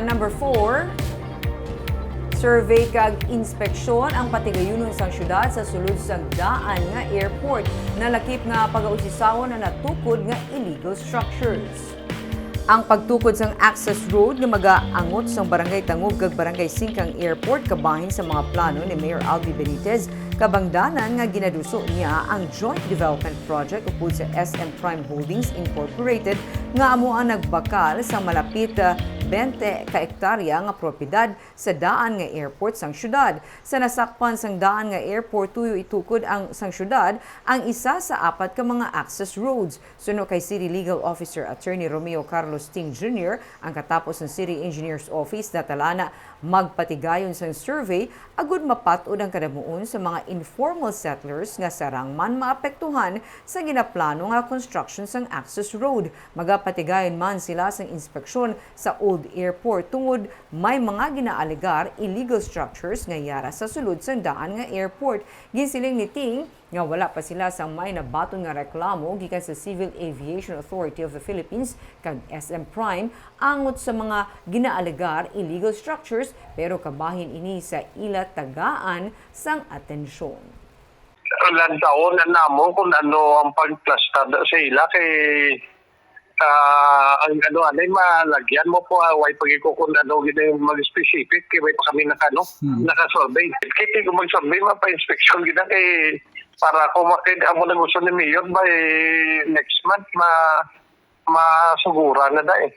number 4, survey kag inspeksyon ang patigayunon sang syudad sa sulod sang daan nga airport na lakip nga pagausisawon na natukod nga illegal structures. Ang pagtukod sang access road nga magaangot sang Barangay Tangub kag Barangay Singkang Airport kabahin sa mga plano ni Mayor Alvi Benitez kabangdanan nga ginaduso niya ang Joint Development Project upod sa SM Prime Holdings Incorporated nga amo ang nagbakal sa malapit 20 ka hektarya nga propiedad sa daan nga airport sang syudad. Sa nasakpan sang daan nga airport tuyo itukod ang sang syudad ang isa sa 4 ka mga access roads. Suno kay City Legal Officer Attorney Romeo Carlos Ting Jr. ang katapos ng City Engineer's Office natala na magpatigayon sang survey agud mapatod ang kadamuon sa mga informal settlers nga sarang man maapektuhan sa ginaplano nga construction sang access road. Magapatigayon man sila sang inspeksyon sa old airport tungod may mga ginaalegar illegal structures nga yara sa sulod sang daan nga airport. Ginsiling ni Ting nga wala pa sila sa may nabaton nga reklamo gikan sa Civil Aviation Authority of the Philippines kag SM Prime angot sa mga ginaalegar illegal structures pero kabahin ini sa ila tagaan sang atensyon. Ilang taon na namon kung ano ang pagplastad sa ila kay ang anay malagyan mo po way pagiko kung ano gina mag-specific kay way pa kami naka-survey. Kaya kung mag-survey mapa-inspection gina kay para kung amo na gusto ni Mayor by next month masugura na dahil.